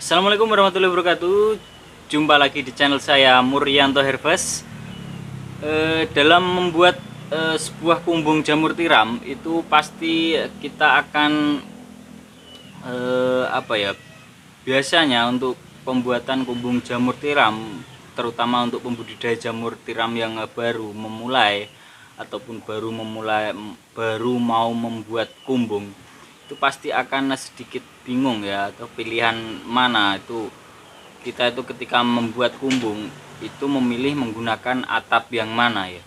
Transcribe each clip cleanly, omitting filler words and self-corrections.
Assalamualaikum warahmatullahi wabarakatuh. Jumpa lagi di channel saya Muryanto Herbas. Dalam membuat sebuah kumbung jamur tiram itu pasti kita akan apa ya? Biasanya untuk pembuatan kumbung jamur tiram, terutama untuk pembudidaya jamur tiram yang baru memulai ataupun baru mau membuat kumbung, itu pasti akan sedikit bingung ya, atau pilihan mana itu. Kita itu ketika membuat kumbung itu memilih menggunakan atap yang mana ya.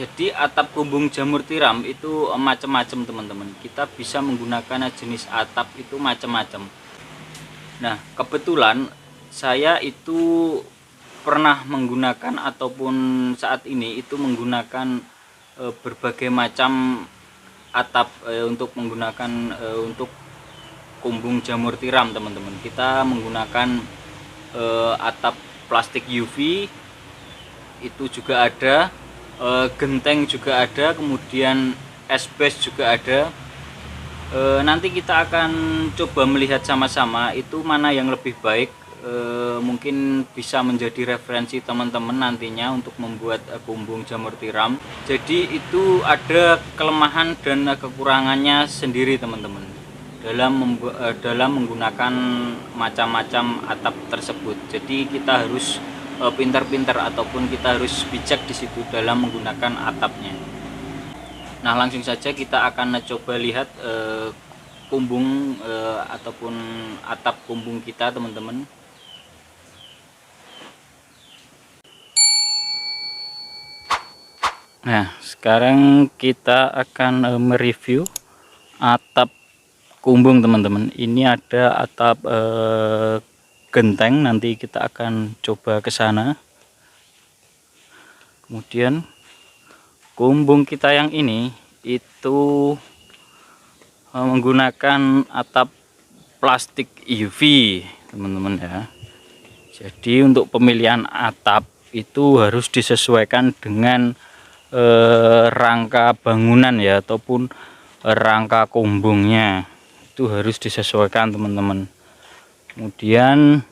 Jadi atap kumbung jamur tiram itu macam-macam teman-teman. Kita bisa menggunakan jenis atap itu macam-macam. Nah, kebetulan saya itu pernah menggunakan ataupun saat ini itu menggunakan berbagai macam atap untuk menggunakan untuk kumbung jamur tiram teman-teman. Kita menggunakan atap plastik UV itu juga ada, genteng juga ada, kemudian esbes juga ada. Nanti kita akan coba melihat sama-sama itu mana yang lebih baik. Mungkin bisa menjadi referensi teman-teman nantinya untuk membuat kumbung jamur tiram. Jadi itu ada kelemahan dan kekurangannya sendiri teman-teman dalam menggunakan macam-macam atap tersebut. Jadi kita harus pintar-pintar ataupun kita harus bijak di situ dalam menggunakan atapnya. Nah, langsung saja kita akan coba lihat kumbung ataupun atap kumbung kita teman-teman. Nah, sekarang kita akan mereview atap kumbung teman-teman. Ini ada atap genteng, nanti kita akan coba ke sana. Kemudian kumbung kita yang ini itu menggunakan atap plastik UV teman-teman ya. Jadi untuk pemilihan atap itu harus disesuaikan dengan rangka bangunan ya, ataupun rangka kumbungnya itu harus disesuaikan teman-teman. Kemudian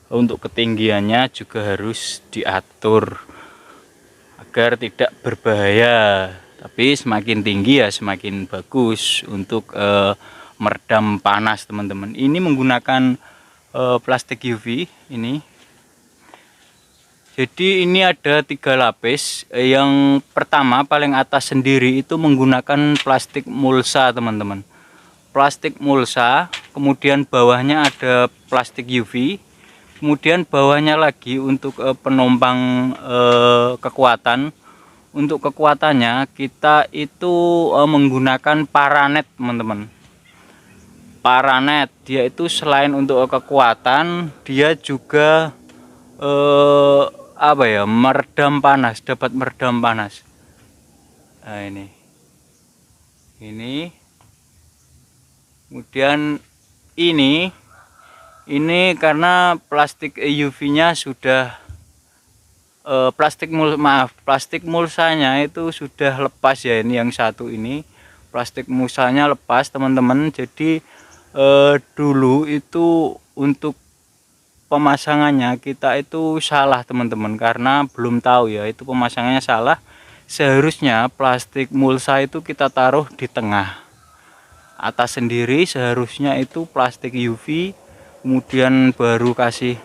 untuk ketinggiannya juga harus diatur agar tidak berbahaya, tapi semakin tinggi ya semakin bagus untuk meredam panas teman-teman. Ini menggunakan plastik UV ini. Jadi ini ada 3 lapis. Yang pertama paling atas sendiri itu menggunakan plastik mulsa teman-teman. Plastik mulsa, kemudian bawahnya ada plastik UV, kemudian bawahnya lagi untuk penompang kekuatan. Untuk kekuatannya kita itu menggunakan paranet teman-teman. Paranet dia itu selain untuk kekuatan, dia juga meredam panas, dapat meredam panas. Nah, ini kemudian ini karena plastik UV-nya sudah plastik mulsanya itu sudah lepas ya. Ini yang satu ini plastik mulsanya lepas teman-teman. Jadi dulu itu untuk pemasangannya kita itu salah teman-teman, karena belum tahu ya itu pemasangannya salah. Seharusnya plastik mulsa itu kita taruh di tengah, atas sendiri seharusnya itu plastik UV, kemudian baru kasih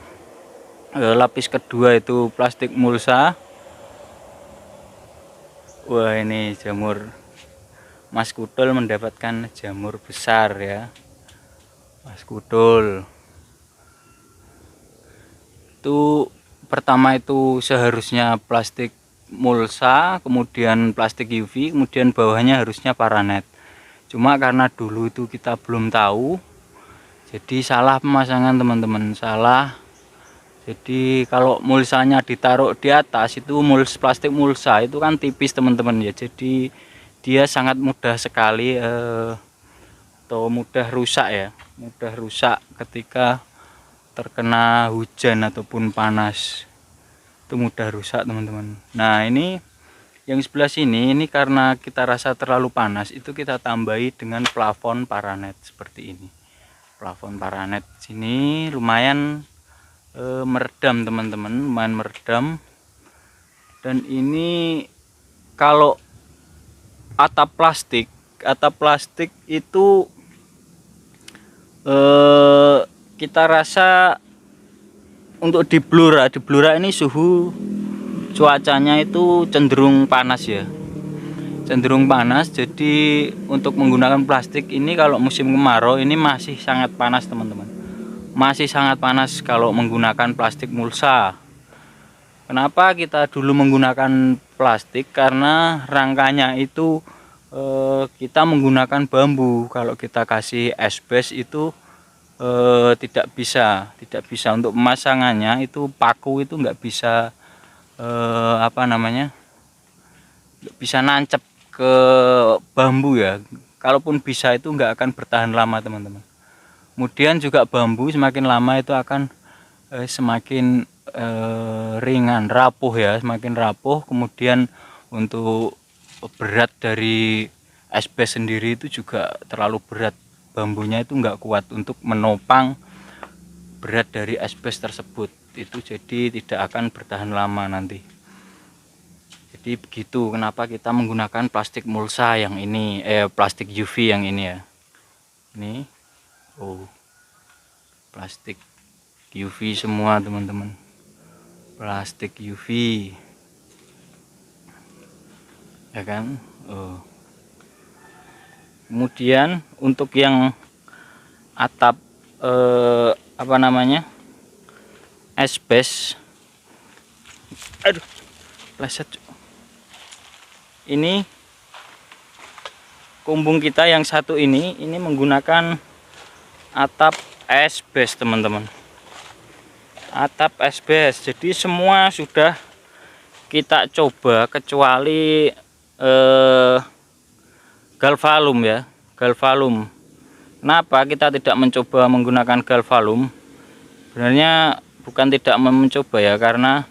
lapis kedua itu plastik mulsa. Wah, ini jamur Mas Kudul mendapatkan jamur besar ya, Mas Kudul. Itu pertama itu seharusnya plastik mulsa, kemudian plastik UV, kemudian bawahnya harusnya paranet. Cuma karena dulu itu kita belum tahu, jadi salah pemasangan teman-teman, salah. Jadi kalau mulsanya ditaruh di atas itu plastik mulsa itu kan tipis teman-teman ya, jadi dia sangat mudah sekali atau mudah rusak ya, mudah rusak ketika terkena hujan ataupun panas, itu mudah rusak teman-teman. Nah, ini yang sebelah sini ini karena kita rasa terlalu panas, itu kita tambahi dengan plafon paranet seperti ini. plafon paranet sini lumayan meredam teman-teman, lumayan meredam. Dan ini kalau atap plastik itu kita rasa untuk di Blora ini suhu cuacanya itu cenderung panas ya, cenderung panas. Jadi untuk menggunakan plastik ini kalau musim kemarau ini masih sangat panas teman-teman, masih sangat panas kalau menggunakan plastik mulsa. Kenapa kita dulu menggunakan plastik? Karena rangkanya itu kita menggunakan bambu. Kalau kita kasih asbes itu tidak bisa untuk pemasangannya, itu paku itu nggak bisa nggak bisa nancep ke bambu ya. Kalaupun bisa itu nggak akan bertahan lama teman-teman. Kemudian juga bambu semakin lama itu akan semakin ringan, rapuh ya, semakin rapuh. Kemudian untuk berat dari asbes sendiri itu juga terlalu berat, bambunya itu nggak kuat untuk menopang berat dari asbes tersebut, itu jadi tidak akan bertahan lama nanti. Jadi begitu kenapa kita menggunakan plastik mulsa yang ini, plastik UV yang ini ya. Ini plastik UV semua teman-teman, plastik UV ya kan. Kemudian untuk yang atap asbes, aduh pleset, ini kumbung kita yang satu ini menggunakan atap asbes teman-teman, atap asbes. Jadi semua sudah kita coba kecuali galvalum ya, galvalum. Kenapa kita tidak mencoba menggunakan galvalum? Sebenarnya bukan tidak mencoba ya, karena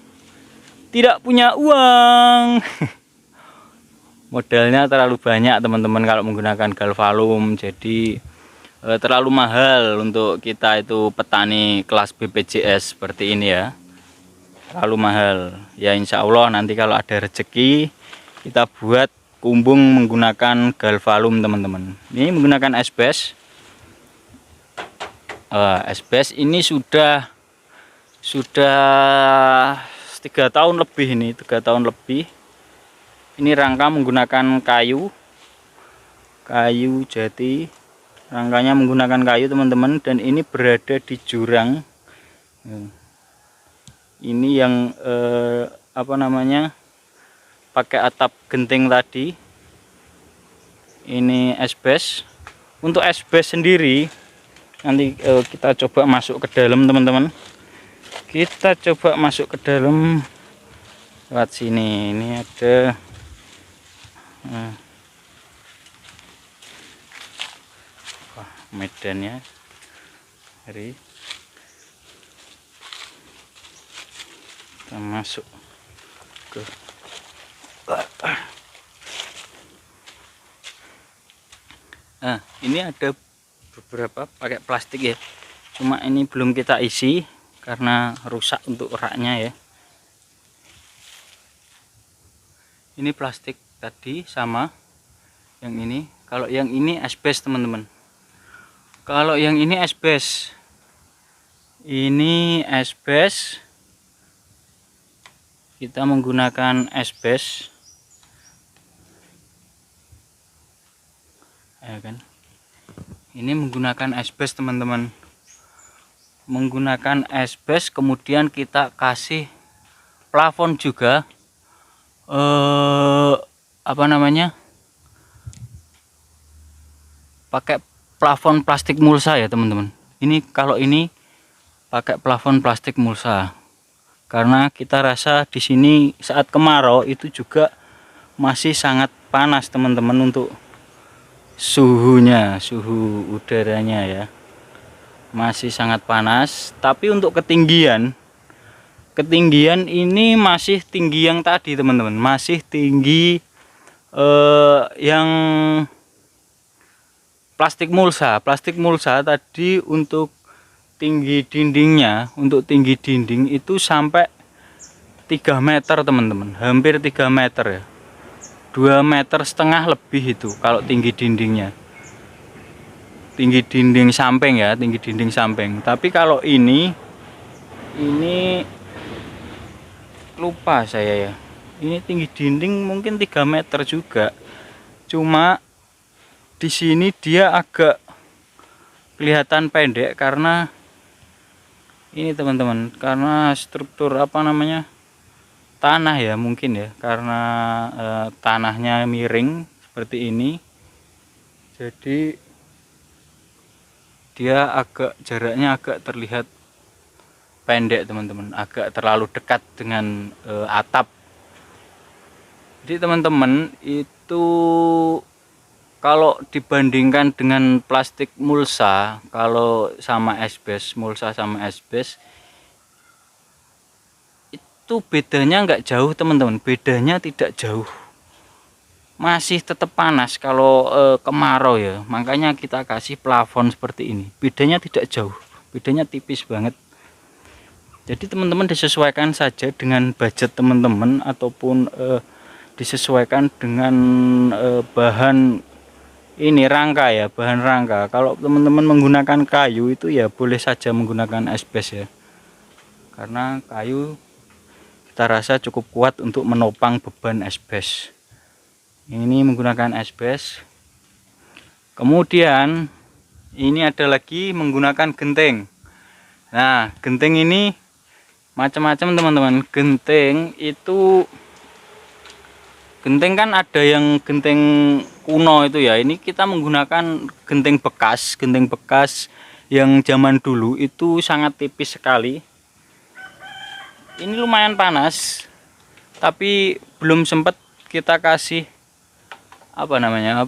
tidak punya uang. Modalnya terlalu banyak teman-teman kalau menggunakan galvalum, jadi terlalu mahal untuk kita itu petani kelas BPJS seperti ini ya, terlalu mahal ya. Insya Allah nanti kalau ada rezeki kita buat kumbung menggunakan galvalum teman-teman. Ini menggunakan asbes. Asbes ini sudah 3 tahun lebih, ini 3 tahun lebih. Ini rangka menggunakan kayu jati, rangkanya menggunakan kayu teman-teman. Dan ini berada di jurang. Ini yang pakai atap genting tadi. Ini asbes. Untuk asbes sendiri nanti kita coba masuk ke dalam teman-teman. Kita coba masuk ke dalam lewat sini. Ini ada medannya. Hari kita masuk ke ini ada beberapa pakai plastik ya, cuma ini belum kita isi karena rusak untuk raknya ya. Ini plastik tadi sama yang ini. Kalau yang ini asbes teman-teman, kalau yang ini asbes, ini asbes, kita menggunakan asbes ya kan. Ini menggunakan asbes teman-teman, menggunakan asbes. Kemudian kita kasih plafon juga, pakai plafon plastik mulsa ya teman-teman. Ini kalau ini pakai plafon plastik mulsa, karena kita rasa di sini saat kemarau itu juga masih sangat panas teman-teman untuk suhunya, suhu udaranya ya, masih sangat panas. Tapi untuk ketinggian ini masih tinggi yang tadi teman-teman, masih tinggi yang plastik mulsa tadi untuk tinggi dindingnya, untuk tinggi dinding itu sampai 3 meter teman-teman, hampir 3 meter ya, 2,5 meter lebih itu kalau tinggi dindingnya, tinggi dinding samping ya, tinggi dinding samping. Tapi kalau ini lupa saya ya, ini tinggi dinding mungkin 3 meter juga, cuma di sini dia agak kelihatan pendek karena ini teman-teman, karena struktur apa namanya, tanah ya mungkin ya, karena tanahnya miring seperti ini, jadi dia jaraknya agak terlihat pendek teman-teman, agak terlalu dekat dengan atap. Jadi teman-teman, itu kalau dibandingkan dengan plastik mulsa, kalau sama esbes, mulsa sama esbes, itu bedanya nggak jauh teman-teman, bedanya tidak jauh, masih tetap panas kalau kemarau ya. Makanya kita kasih plafon seperti ini, bedanya tidak jauh, bedanya tipis banget. Jadi teman-teman disesuaikan saja dengan budget teman-teman, ataupun disesuaikan dengan bahan ini, rangka ya, bahan rangka. Kalau teman-teman menggunakan kayu itu ya boleh saja menggunakan esbes ya, karena kayu kita rasa cukup kuat untuk menopang beban esbes. Ini menggunakan esbes. Kemudian ini ada lagi menggunakan genteng. Nah, genteng ini macam-macam teman-teman. Genteng itu, genteng kan ada yang genteng kuno itu ya. Ini kita menggunakan genteng bekas yang zaman dulu itu sangat tipis sekali. Ini lumayan panas, tapi belum sempat kita kasih apa namanya,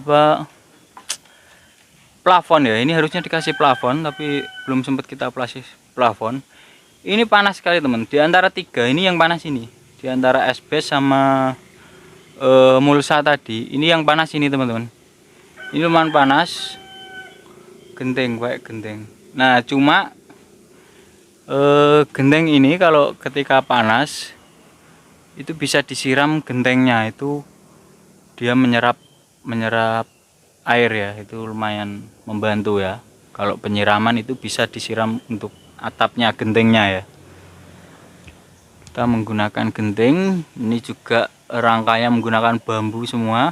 plafon ya. Ini harusnya dikasih plafon, tapi belum sempat kita kasih plafon. Ini panas sekali teman. Di antara tiga ini yang panas ini, di antara esbes sama mulsa tadi, ini yang panas ini teman-teman. Ini lumayan panas, genteng kayak genteng. Nah, cuma genteng ini kalau ketika panas itu bisa disiram gentengnya, itu dia menyerap air ya, itu lumayan membantu ya. Kalau penyiraman itu bisa disiram untuk atapnya gentengnya ya. Kita menggunakan genteng, ini juga rangkanya menggunakan bambu semua.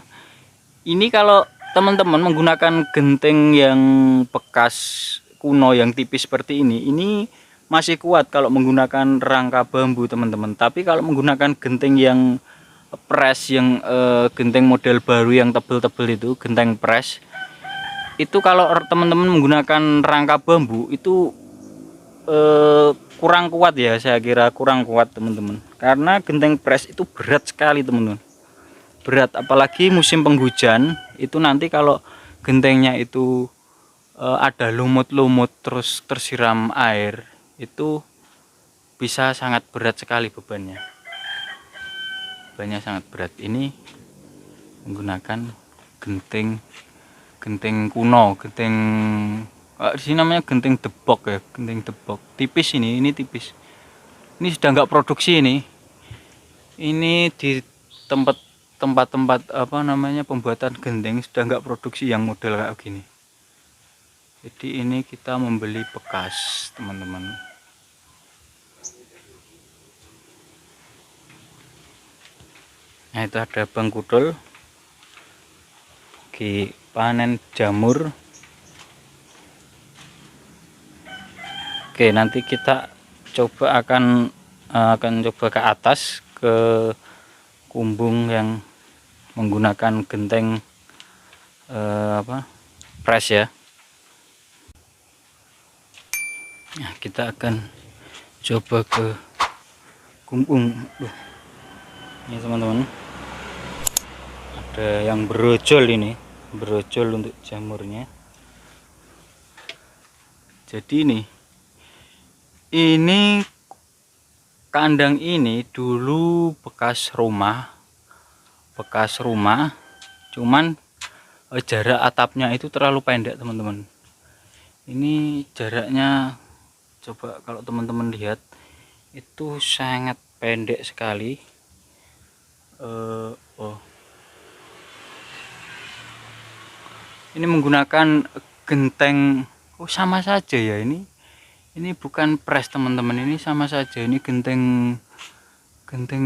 Ini kalau teman-teman menggunakan genteng yang bekas kuno yang tipis seperti ini masih kuat kalau menggunakan rangka bambu teman-teman. Tapi kalau menggunakan genteng yang press, yang genteng model baru yang tebel-tebel itu, genteng press, itu kalau teman-teman menggunakan rangka bambu itu kurang kuat ya, saya kira kurang kuat teman-teman, karena genteng press itu berat sekali teman-teman, berat. Apalagi musim penghujan itu, nanti kalau gentengnya itu ada lumut-lumut terus tersiram air, itu bisa sangat berat sekali bebannya sangat berat. Ini menggunakan genteng kuno, genteng di sini namanya genteng debok ya, genteng debok tipis. Ini tipis, ini sudah nggak produksi ini di tempat apa namanya pembuatan genteng sudah nggak produksi yang model kayak gini. Jadi ini kita membeli bekas teman-teman. Nah, itu ada Bang Kudul lagi panen jamur. Oke, nanti kita coba akan coba ke atas, ke kumbung yang menggunakan genteng press ya. Nah, kita akan coba ke kumbung. Ini teman-teman, ada yang berojol, ini berojol untuk jamurnya. Jadi ini kandang ini dulu bekas rumah, cuman jarak atapnya itu terlalu pendek teman-teman. Ini jaraknya, coba kalau teman-teman lihat, itu sangat pendek sekali. Oh, ini menggunakan genteng. Oh, sama saja ya, ini bukan pres teman-teman, ini sama saja, ini genteng genteng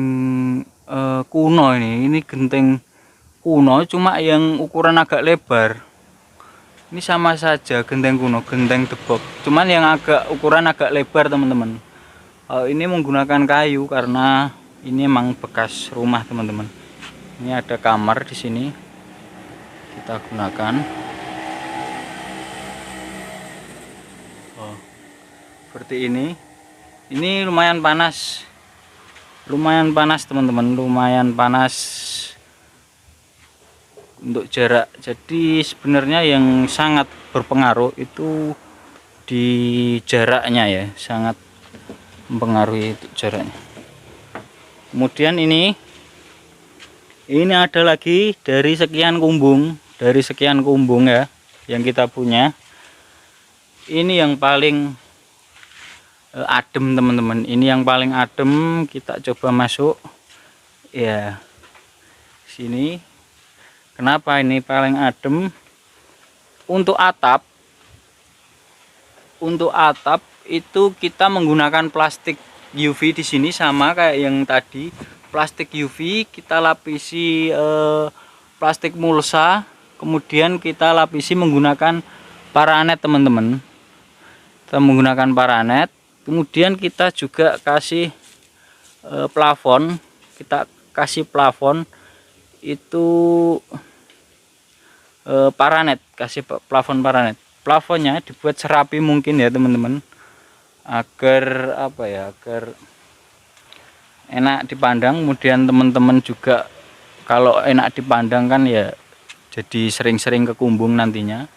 kuno. Ini genteng kuno cuma yang ukuran agak lebar. Ini sama saja, genteng kuno, genteng debok, cuman yang ukuran agak lebar teman-teman. Ini menggunakan kayu karena ini emang bekas rumah teman-teman. Ini ada kamar di sini, kita gunakan. Seperti ini. Ini lumayan panas, teman-teman, lumayan panas untuk jarak. Jadi sebenarnya yang sangat berpengaruh itu di jaraknya ya, sangat mempengaruhi itu jaraknya. Kemudian ini ada lagi dari sekian kumbung ya yang kita punya. Ini yang paling adem teman-teman, ini yang paling adem. Kita coba masuk ya sini. Kenapa ini paling adem? Untuk atap itu kita menggunakan plastik UV di sini, sama kayak yang tadi. Plastik UV kita lapisi plastik mulsa, kemudian kita lapisi menggunakan paranet teman-teman. Kita menggunakan paranet, kemudian kita juga kasih plafon. Kita kasih plafon itu paranet, kasih plafon paranet. Plafonnya dibuat serapi mungkin ya teman-teman, agar apa ya, agar enak dipandang. Kemudian teman-teman juga kalau enak dipandang kan ya, jadi sering-sering ke kumbung nantinya,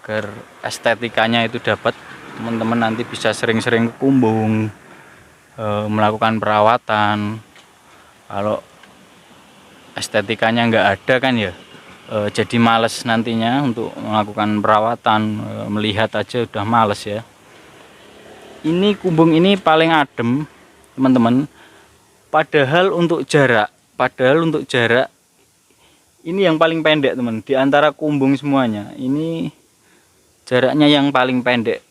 agar estetikanya itu dapat. Teman-teman nanti bisa sering-sering ke kumbung, melakukan perawatan. Kalau estetikanya nggak ada kan ya, jadi males nantinya untuk melakukan perawatan, melihat aja udah males ya. Ini kumbung ini paling adem teman-teman, padahal untuk jarak ini yang paling pendek teman, di antara kumbung semuanya. Ini jaraknya yang paling pendek,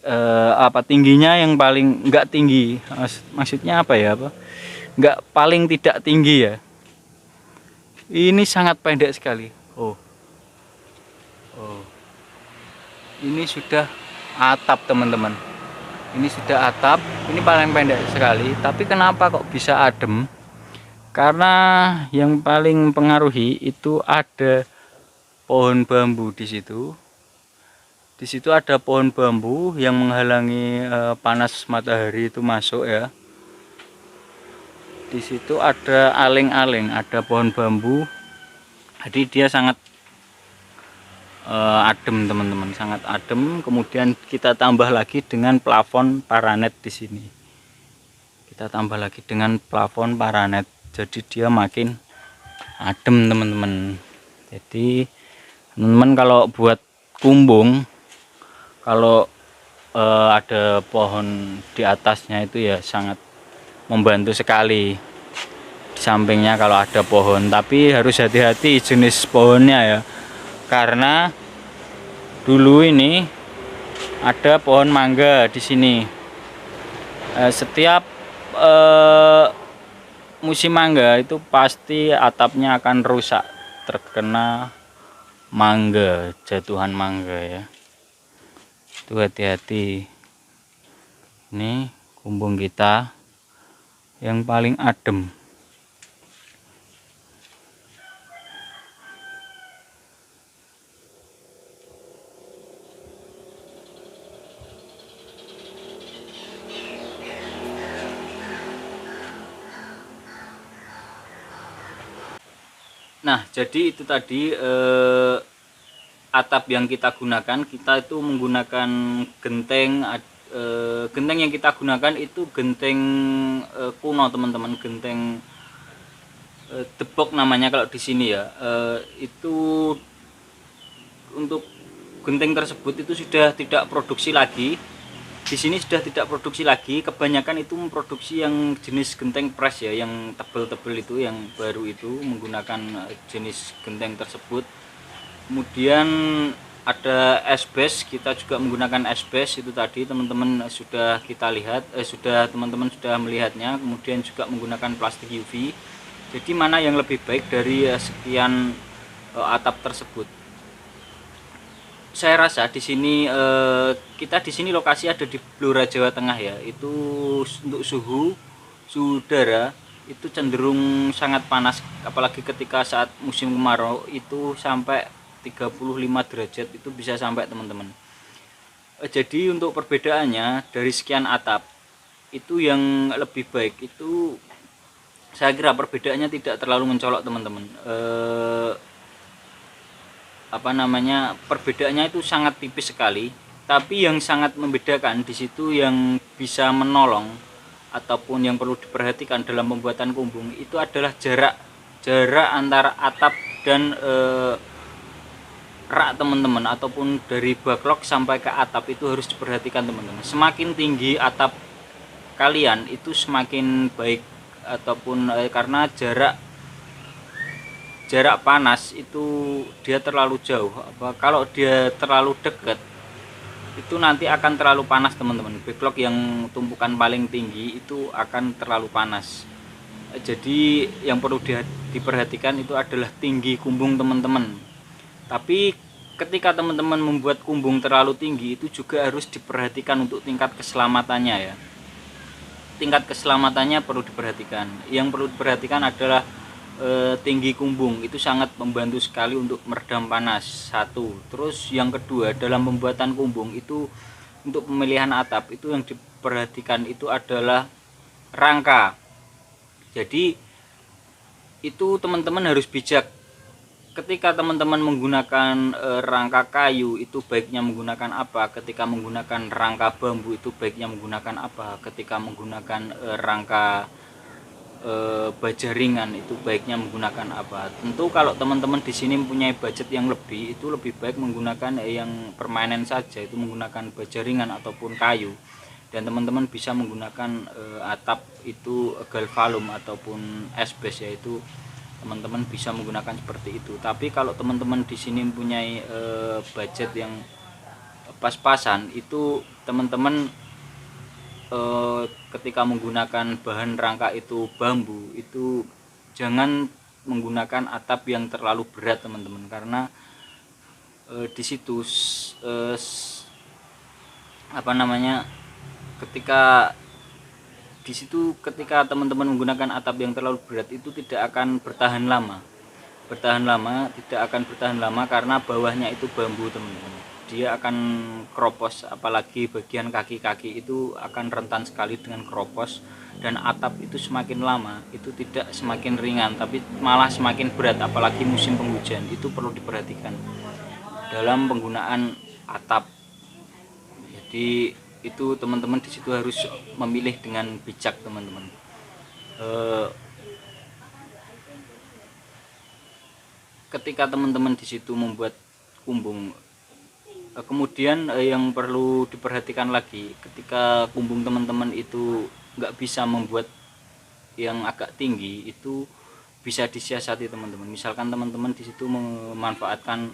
tingginya yang paling nggak tinggi, maksudnya apa ya, nggak paling tidak tinggi ya. Ini sangat pendek sekali. Ini sudah atap teman-teman, ini sudah atap, ini paling pendek sekali. Tapi kenapa kok bisa adem? Karena yang paling mempengaruhi itu ada pohon bambu di situ. Di situ ada pohon bambu yang menghalangi panas matahari itu masuk ya. Di situ ada aling-aling, ada pohon bambu. Jadi dia sangat adem teman-teman, sangat adem. Kemudian kita tambah lagi dengan plafon paranet di sini. Kita tambah lagi dengan plafon paranet, jadi dia makin adem teman-teman. Jadi teman-teman kalau buat kumbung, kalau ada pohon di atasnya itu ya sangat membantu sekali. Di sampingnya kalau ada pohon, tapi harus hati-hati jenis pohonnya ya, karena dulu ini ada pohon mangga di sini. Setiap musim mangga itu pasti atapnya akan rusak, terkena mangga, jatuhan mangga ya. Itu hati-hati. Ini kumbung kita yang paling adem. Nah, jadi itu tadi atap yang kita gunakan. Kita itu menggunakan genteng. Genteng yang kita gunakan itu genteng kuno teman-teman, genteng debok namanya kalau di sini ya. Itu untuk genting tersebut itu sudah tidak produksi lagi. Di sini sudah tidak produksi lagi, kebanyakan itu memproduksi yang jenis genteng press ya, yang tebel-tebel itu, yang baru itu menggunakan jenis genteng tersebut. Kemudian ada S-base, kita juga menggunakan S-base itu tadi teman-teman sudah kita lihat, teman-teman sudah melihatnya. Kemudian juga menggunakan plastik UV. Jadi mana yang lebih baik dari sekian atap tersebut? Saya rasa di sini kita di sini lokasi ada di Blora Jawa Tengah ya. Itu untuk suhu udara itu cenderung sangat panas, apalagi ketika saat musim kemarau itu sampai 35 derajat itu bisa sampai teman-teman. Jadi untuk perbedaannya dari sekian atap itu yang lebih baik itu saya kira perbedaannya tidak terlalu mencolok teman-teman. Perbedaannya itu sangat tipis sekali, tapi yang sangat membedakan di situ yang bisa menolong ataupun yang perlu diperhatikan dalam pembuatan kumbung itu adalah jarak antara atap dan rak teman-teman, ataupun dari backlog sampai ke atap itu harus diperhatikan teman-teman. Semakin tinggi atap kalian itu semakin baik, ataupun karena jarak panas itu dia terlalu jauh. Kalau dia terlalu dekat itu nanti akan terlalu panas teman-teman. Backlog yang tumpukan paling tinggi itu akan terlalu panas. Jadi yang perlu diperhatikan itu adalah tinggi kumbung teman-teman. Tapi ketika teman-teman membuat kumbung terlalu tinggi itu juga harus diperhatikan untuk tingkat keselamatannya ya. Tingkat keselamatannya perlu diperhatikan. Yang perlu diperhatikan adalah tinggi kumbung itu sangat membantu sekali untuk meredam panas, satu. Terus yang kedua, dalam pembuatan kumbung itu untuk pemilihan atap itu yang diperhatikan itu adalah rangka. Jadi itu teman-teman harus bijak ketika teman-teman menggunakan rangka kayu itu baiknya menggunakan apa, ketika menggunakan rangka bambu itu baiknya menggunakan apa, ketika menggunakan rangka baja ringan itu baiknya menggunakan apa. Tentu kalau teman-teman di sini mempunyai budget yang lebih, itu lebih baik menggunakan yang permanen saja, itu menggunakan baja ringan ataupun kayu, dan teman-teman bisa menggunakan atap itu galvalum ataupun S-base, yaitu teman-teman bisa menggunakan seperti itu. Tapi kalau teman-teman di sini mempunyai budget yang pas-pasan, itu teman-teman ketika menggunakan bahan rangka itu bambu, itu jangan menggunakan atap yang terlalu berat teman-teman, karena di situ ketika teman-teman menggunakan atap yang terlalu berat itu tidak akan bertahan lama, karena bawahnya itu bambu teman-teman. Dia akan keropos, apalagi bagian kaki-kaki itu akan rentan sekali dengan keropos, dan atap itu semakin lama itu tidak semakin ringan tapi malah semakin berat, apalagi musim penghujan. Itu perlu diperhatikan dalam penggunaan atap. Jadi itu teman-teman di situ harus memilih dengan bijak teman-teman. Ketika teman-teman di situ membuat kumbung, kemudian yang perlu diperhatikan lagi, ketika kumbung teman-teman itu nggak bisa membuat yang agak tinggi, itu bisa disiasati teman-teman. Misalkan teman-teman di situ memanfaatkan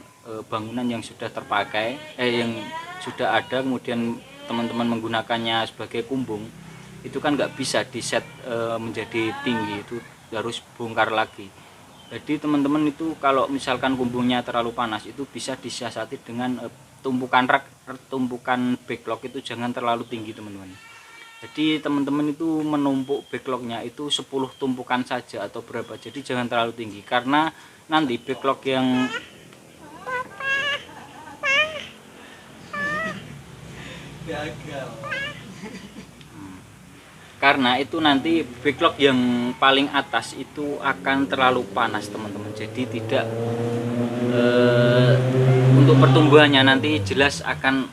bangunan yang sudah terpakai, yang sudah ada, kemudian teman-teman menggunakannya sebagai kumbung, itu kan nggak bisa diset menjadi tinggi, itu harus bongkar lagi. Jadi teman-teman itu kalau misalkan kumbungnya terlalu panas, itu bisa disiasati dengan tumpukan backlog itu jangan terlalu tinggi teman-teman. Jadi teman-teman itu menumpuk backlognya itu 10 tumpukan saja atau berapa, jadi jangan terlalu tinggi, karena nanti backlog yang gagal. Karena itu nanti backlog yang paling atas itu akan terlalu panas teman-teman, jadi tidak untuk pertumbuhannya nanti jelas akan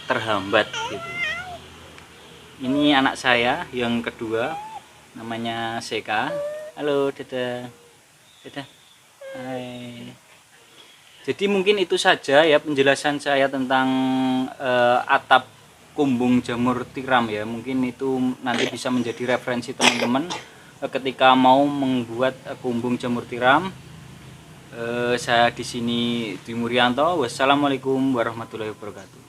terhambat gitu. Ini anak saya yang kedua, namanya Seka. Halo, dadah. Hai. Jadi mungkin itu saja ya penjelasan saya tentang atap kumbung jamur tiram ya. Mungkin itu nanti bisa menjadi referensi teman-teman ketika mau membuat kumbung jamur tiram. Saya di sini Dwi Muryanto. Wassalamualaikum warahmatullahi wabarakatuh.